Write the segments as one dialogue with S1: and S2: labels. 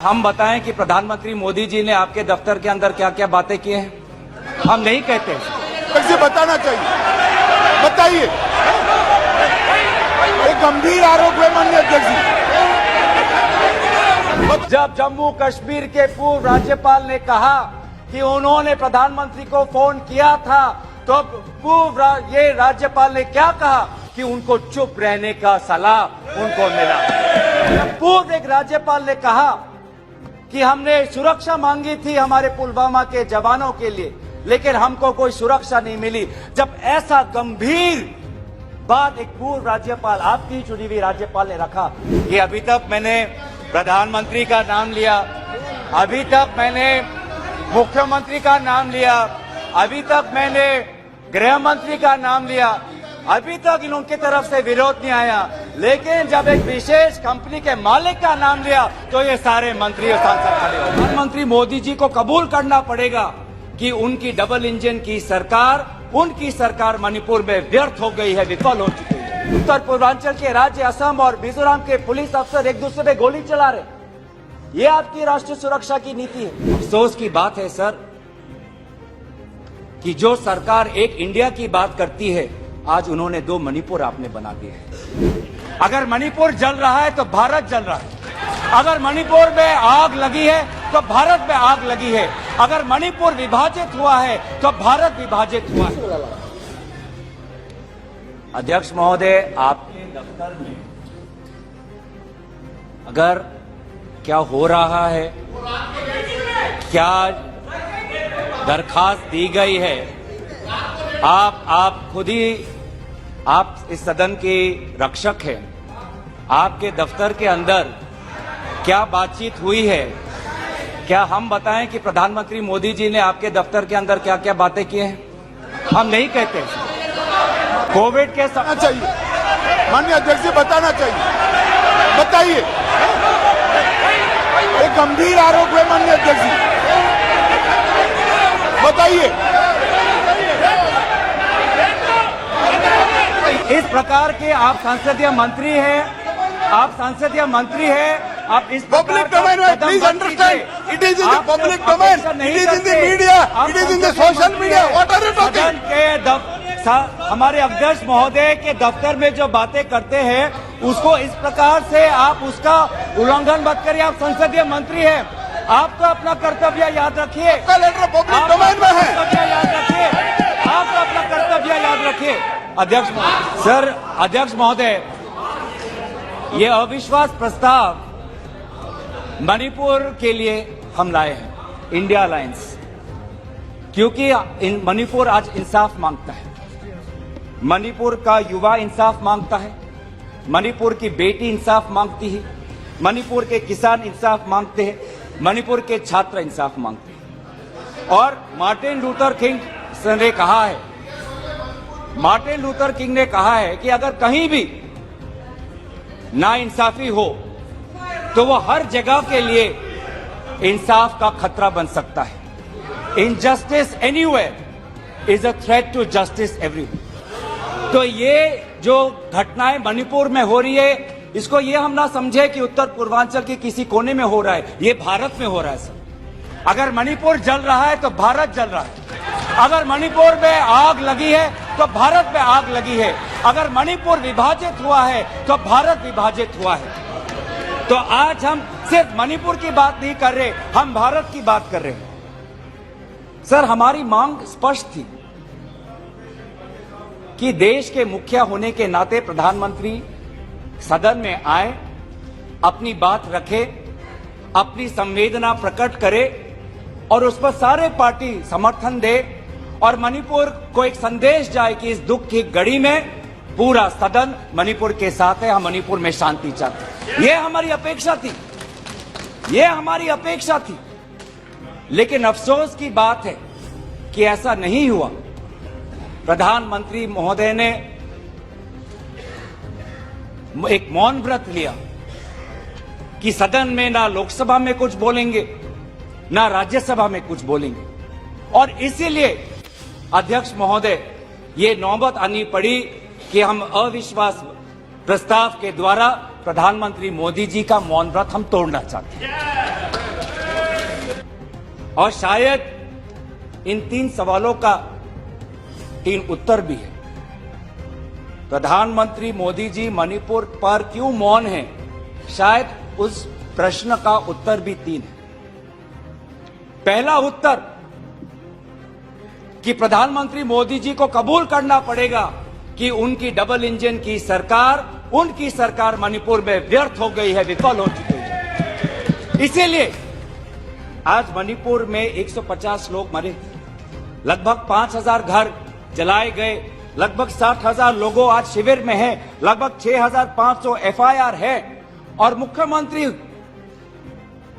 S1: हम बताएं कि प्रधानमंत्री मोदी जी ने आपके दफ्तर के अंदर क्या क्या बातें की हैं? हम नहीं कहते।
S2: कैसे बताना चाहिए, बताइए। एक गंभीर आरोप है माननीय अध्यक्ष जी।
S1: जब जम्मू कश्मीर के पूर्व राज्यपाल ने कहा कि उन्होंने प्रधानमंत्री को फोन किया था, तो ये राज्यपाल ने क्या कहा कि उनको चुप रहने का सलाह उनको मिला। पूर्व एक राज्यपाल ने कहा कि हमने सुरक्षा मांगी थी हमारे पुलवामा के जवानों के लिए, लेकिन हमको कोई सुरक्षा नहीं मिली। जब ऐसा गंभीर बात एक पूर्व राज्यपाल, आपकी चुनी हुई राज्यपाल ने रखा कि अभी तक मैंने प्रधानमंत्री का नाम लिया, अभी तक मैंने मुख्यमंत्री का नाम लिया, अभी तक मैंने गृह मंत्री का नाम लिया, अभी तक इनकी तरफ से विरोध नहीं आया, लेकिन जब एक विशेष कंपनी के मालिक का नाम लिया तो ये सारे मंत्री और सांसद खड़े हो। प्रधानमंत्री मोदी जी को कबूल करना पड़ेगा कि उनकी डबल इंजन की सरकार, उनकी सरकार मणिपुर में व्यर्थ हो गई है, विफल हो चुकी है। उत्तर पूर्वांचल के राज्य असम और मिजोरम के पुलिस अफसर एक दूसरे पे गोली चला रहे, ये आपकी राष्ट्रीय सुरक्षा की नीति है। अफसोस की बात है सर कि जो सरकार एक इंडिया की बात करती है, आज उन्होंने दो मणिपुर आपने बना दिए हैं। अगर मणिपुर जल रहा है तो भारत जल रहा है, अगर मणिपुर में आग लगी है तो भारत में आग लगी है, अगर मणिपुर विभाजित हुआ है तो भारत विभाजित हुआ है। अध्यक्ष महोदय, आपके दफ्तर में अगर क्या हो रहा है, क्या दरखास्त दी गई है, आप खुद ही, आप इस सदन के रक्षक हैं, आपके दफ्तर के अंदर क्या बातचीत हुई है? क्या हम बताएं कि प्रधानमंत्री मोदी जी ने आपके दफ्तर के अंदर क्या क्या बातें की हैं? हम नहीं कहते। कोविड के समय
S2: चाहिए माननीय अध्यक्ष जी, बताना चाहिए, बताइए। एक गंभीर आरोप है माननीय अध्यक्ष जी, बताइए।
S1: इस प्रकार के आप संसदीय मंत्री हैं, आप संसदीय मंत्री हैं, आप इस
S2: पब्लिक डोमेन में, please understand, it is in the public domain, it is in the media, it is in the social media, what are you talking?
S1: हमारे अध्यक्ष महोदय के दफ्तर में जो बातें करते हैं, उसको इस प्रकार से आप उसका उल्लंघन मत करिए। आप संसदीय मंत्री हैं, आप तो अपना कर्तव्य याद रखिए।
S2: पब्लिक डोमेन में है,
S1: याद रखिए, आप तो अपना कर्तव्य याद रखिए। अध्यक्ष महोदय, ये अविश्वास प्रस्ताव मणिपुर के लिए हम लाए हैं, इंडिया अलायंस, क्योंकि मणिपुर आज इंसाफ मांगता है, मणिपुर का युवा इंसाफ मांगता है, मणिपुर की बेटी इंसाफ मांगती है, मणिपुर के किसान इंसाफ मांगते हैं, मणिपुर के छात्र इंसाफ मांगते हैं। और मार्टिन लूथर किंग ने कहा है, मार्टिन लूथर किंग ने कहा है कि अगर कहीं भी नाइंसाफी हो तो वो हर जगह के लिए इंसाफ का खतरा बन सकता है। Injustice anywhere is a threat to justice everywhere. तो ये जो घटनाएं मणिपुर में हो रही है, इसको ये हम ना समझे कि उत्तर पूर्वांचल के किसी कोने में हो रहा है, ये भारत में हो रहा है सर। अगर मणिपुर जल रहा है तो भारत जल रहा है, अगर मणिपुर में आग लगी है तो भारत में आग लगी है, अगर मणिपुर विभाजित हुआ है तो भारत विभाजित हुआ है। तो आज हम सिर्फ मणिपुर की बात नहीं कर रहे, हम भारत की बात कर रहे हैं। सर, हमारी मांग स्पष्ट थी कि देश के मुखिया होने के नाते प्रधानमंत्री सदन में आए, अपनी बात रखे, अपनी संवेदना प्रकट करे और उस पर सारे पार्टी समर्थन दे और मणिपुर को एक संदेश जाए कि इस दुख की घड़ी में पूरा सदन मणिपुर के साथ है, हम मणिपुर में शांति चाहते हैं। ये हमारी अपेक्षा थी, ये हमारी अपेक्षा थी। लेकिन अफसोस की बात है कि ऐसा नहीं हुआ। प्रधानमंत्री महोदय ने एक मौन व्रत लिया कि सदन में ना लोकसभा में कुछ बोलेंगे, ना राज्यसभा में कुछ बोलेंगे, और इसीलिए अध्यक्ष महोदय, ये नौबत आनी पड़ी कि हम अविश्वास प्रस्ताव के द्वारा प्रधानमंत्री मोदी जी का मौन व्रत हम तोड़ना चाहते हैं। और शायद इन 3 सवालों का 3 उत्तर भी है। प्रधानमंत्री मोदी जी मणिपुर पर क्यों मौन हैं? शायद उस प्रश्न का उत्तर भी 3 है। पहला उत्तर कि प्रधानमंत्री मोदी जी को कबूल करना पड़ेगा कि उनकी डबल इंजन की सरकार, उनकी सरकार मणिपुर में व्यर्थ हो गई है, विफल हो चुकी है। इसीलिए आज मणिपुर में 150 लोग मरे, लगभग 5000 घर जलाए गए, लगभग 60,000 लोगों आज शिविर में हैं, लगभग 6,500 FIR है। और मुख्यमंत्री,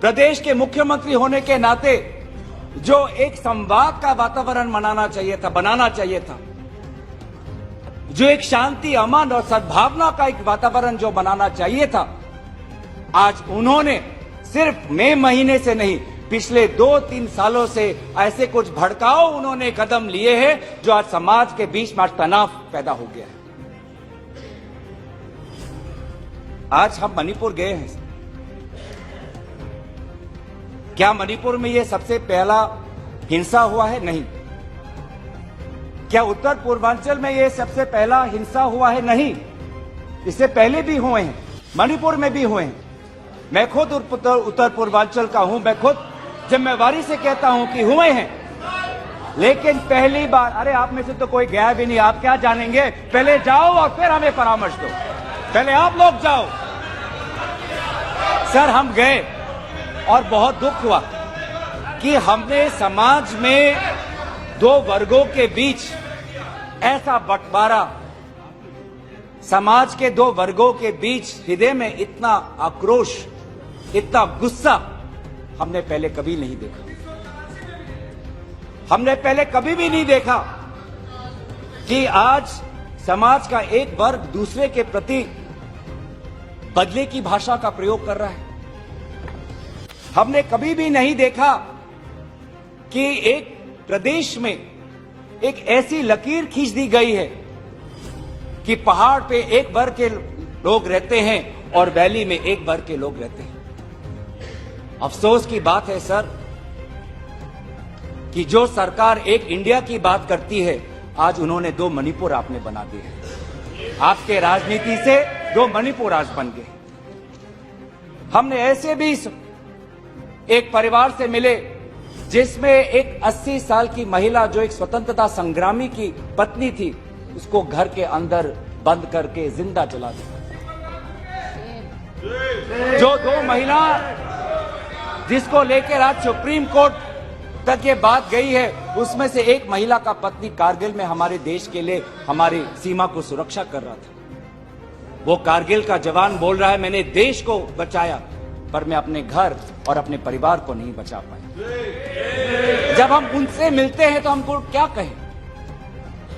S1: प्रदेश के मुख्यमंत्री होने के नाते जो एक संवाद का वातावरण बनाना चाहिए था, जो एक शांति, अमन और सद्भावना का एक वातावरण जो बनाना चाहिए था, आज उन्होंने सिर्फ मई महीने से नहीं, पिछले 2-3 सालों से ऐसे कुछ भड़काऊ उन्होंने कदम लिए हैं जो आज समाज के बीच में तनाव पैदा हो गया है। आज हम मणिपुर गए हैं। क्या मणिपुर में यह सबसे पहला हिंसा हुआ है? नहीं। क्या उत्तर पूर्वांचल में यह सबसे पहला हिंसा हुआ है? नहीं। इससे पहले भी हुए हैं, मणिपुर में भी हुए हैं। मैं खुद उत्तर पूर्वांचल का हूं, मैं खुद जिम्मेवारी से कहता हूं कि हुए हैं, लेकिन पहली बार, अरे आप में से तो कोई गया भी नहीं, आप क्या जानेंगे? पहले जाओ और फिर हमें परामर्श दो, पहले आप लोग जाओ। सर, हम गए और बहुत दुख हुआ कि हमने समाज में 2 वर्गों के बीच ऐसा बंटवारा, समाज के 2 वर्गों के बीच हृदय में इतना आक्रोश, इतना गुस्सा हमने पहले कभी नहीं देखा। हमने पहले कभी भी नहीं देखा कि आज समाज का एक वर्ग दूसरे के प्रति बदले की भाषा का प्रयोग कर रहा है। हमने कभी भी नहीं देखा कि एक प्रदेश में एक ऐसी लकीर खींच दी गई है कि पहाड़ पे एक वर्ग के लोग रहते हैं और वैली में एक वर्ग के लोग रहते हैं। अफसोस की बात है सर कि जो सरकार एक इंडिया की बात करती है, आज उन्होंने 2 मणिपुर आपने बना दिए हैं। आपके राजनीति से 2 मणिपुर आज बन गए। हमने ऐसे भी एक परिवार से मिले जिसमें एक 80 साल की महिला, जो एक स्वतंत्रता संग्रामी की पत्नी थी, उसको घर के अंदर बंद करके जिंदा जला दिया। जो 2 महिला जिसको लेकर आज सुप्रीम कोर्ट तक ये बात गई है, उसमें से एक महिला का पति कारगिल में हमारे देश के लिए हमारी सीमा को सुरक्षा कर रहा था। वो कारगिल का जवान बोल रहा है, मैंने देश को बचाया पर मैं अपने घर और अपने परिवार को नहीं बचा पाया। जब हम उनसे मिलते हैं तो हमको क्या कहें?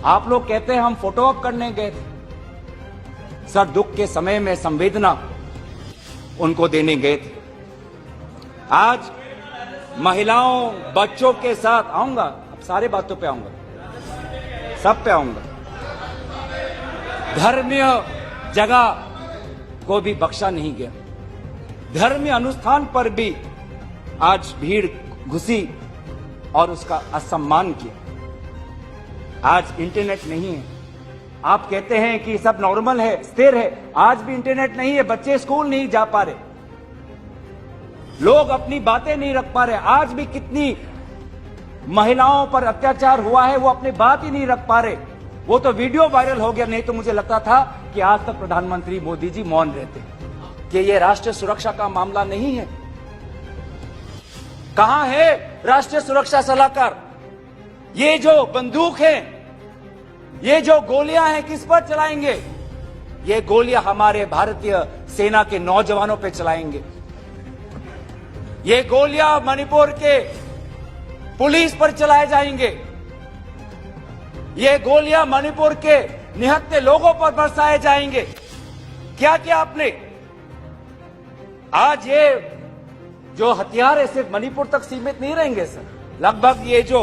S1: आप लोग कहते हैं हम फोटो ऑप करने गए थे। सर, दुख के समय में संवेदना उनको देने गए थे। आज महिलाओं, बच्चों के साथ आऊंगा, अब सारे बातों पे आऊंगा, सब पे आऊंगा। धर्मीय जगह को भी बख्शा नहीं गया। धर्मीय अनुष्ठान पर भी आज भीड़ घुसी और उसका असम्मान किया। आज इंटरनेट नहीं है। आप कहते हैं कि सब नॉर्मल है, स्थिर है। आज भी इंटरनेट नहीं है, बच्चे स्कूल नहीं जा पा रहे, लोग अपनी बातें नहीं रख पा रहे। आज भी कितनी महिलाओं पर अत्याचार हुआ है, वो अपनी बात ही नहीं रख पा रहे। वो तो वीडियो वायरल हो गया, नहीं तो मुझे लगता था कि आज तक प्रधानमंत्री मोदी जी मौन रहते कि ये राष्ट्रीय सुरक्षा का मामला नहीं है। कहां है राष्ट्रीय सुरक्षा सलाहकार? ये जो बंदूक है, ये जो गोलियां हैं, किस पर चलाएंगे? ये गोलियां हमारे भारतीय सेना के नौजवानों पे चलाएंगे। ये गोलियां मणिपुर के पुलिस पर चलाए जाएंगे। ये गोलियां मणिपुर के निहत्थे लोगों पर बरसाए जाएंगे। क्या किया आपने? आज ये जो हथियार है सिर्फ मणिपुर तक सीमित नहीं रहेंगे सर। लगभग ये जो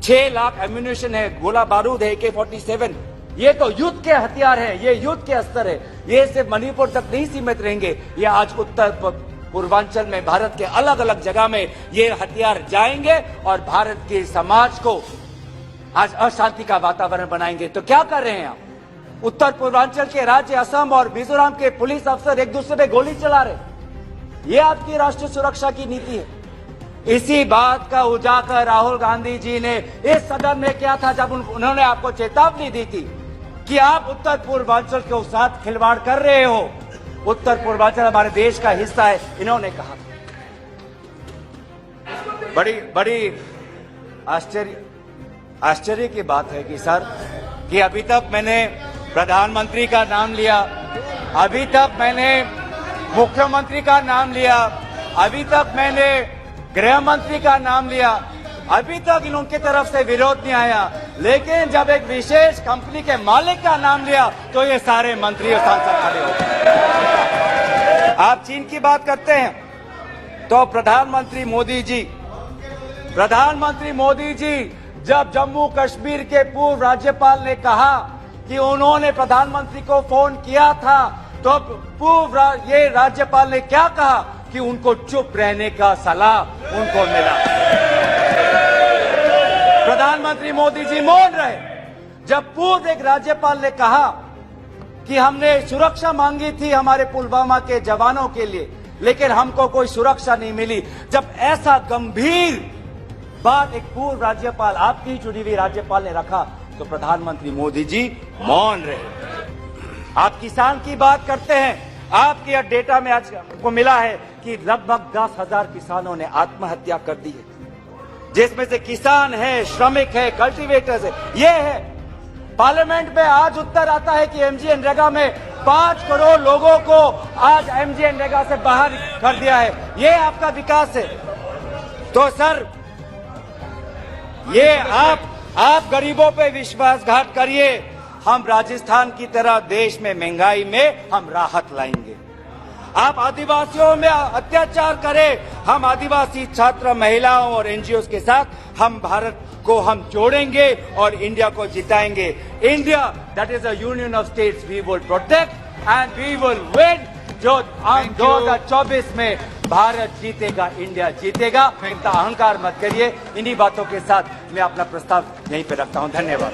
S1: 6 लाख एम्यूनिशन है, गोला बारूद है, AK-47, ये तो युद्ध के हथियार हैं, ये युद्ध के अस्त्र है। ये सिर्फ मणिपुर तक नहीं सीमित रहेंगे, ये आज उत्तर पूर्वांचल में भारत के अलग अलग जगह में ये हथियार जाएंगे और भारत के समाज को आज अशांति का वातावरण बनाएंगे। तो क्या कर रहे हैं आप? उत्तर पूर्वांचल के राज्य असम और मिजोरम के पुलिस अफसर एक दूसरे पे गोली चला रहे। ये आपकी राष्ट्रीय सुरक्षा की नीति है। इसी बात का उजागर राहुल गांधी जी ने इस सदन में किया था जब उन्होंने आपको चेतावनी दी थी कि आप उत्तर पूर्वांचल के साथ खिलवाड़ कर रहे हो। उत्तर पूर्वांचल हमारे देश का हिस्सा है, इन्होंने कहा। बड़ी आश्चर्य की बात है कि सर कि अभी तक मैंने प्रधानमंत्री का नाम लिया, अभी तक मैंने मुख्यमंत्री का नाम लिया, अभी तक मैंने गृह मंत्री का नाम लिया, अभी तक इनकी तरफ से विरोध नहीं आया, लेकिन जब एक विशेष कंपनी के मालिक का नाम लिया तो ये सारे मंत्री और सांसद खड़े हो गए। आप चीन की बात करते हैं तो प्रधानमंत्री मोदी जी जब जम्मू कश्मीर के पूर्व राज्यपाल ने कहा कि उन्होंने प्रधानमंत्री को फोन किया था, तो पूर्व ये राज्यपाल ने क्या कहा कि उनको चुप रहने का सलाह उनको मिला। प्रधानमंत्री मोदी जी मौन रहे जब पूर्व एक राज्यपाल ने कहा कि हमने सुरक्षा मांगी थी हमारे पुलवामा के जवानों के लिए, लेकिन हमको कोई सुरक्षा नहीं मिली। जब ऐसा गंभीर बात एक पूर्व राज्यपाल, आपकी चुनी हुई राज्यपाल ने रखा, तो प्रधानमंत्री मोदी जी मौन रहे। आप किसान की बात करते हैं, आपके डेटा में आज को मिला है कि लगभग 10,000 किसानों ने आत्महत्या कर दी है, जिसमें से किसान है, श्रमिक है, कल्टीवेटर्स है। ये है पार्लियामेंट में आज उत्तर आता है कि एमजीएनरेगा में 5 करोड़ लोगों को आज एमजीएनरेगा से बाहर कर दिया है। ये आपका विकास है। तो सर ये आप गरीबों पे विश्वासघात करिए, हम राजस्थान की तरह देश में महंगाई में हम राहत लाएंगे। आप आदिवासियों में अत्याचार करें, हम आदिवासी छात्र, महिलाओं और एनजीओ के साथ हम भारत को हम जोड़ेंगे और इंडिया को जिताएंगे। India that is a union of states we will protect and we will win. जो 2024 में भारत जीतेगा, इंडिया जीतेगा। इतना अहंकार मत करिए। इन्हीं बातों के साथ मैं अपना प्रस्ताव यहीं पे रखता हूं। धन्यवाद।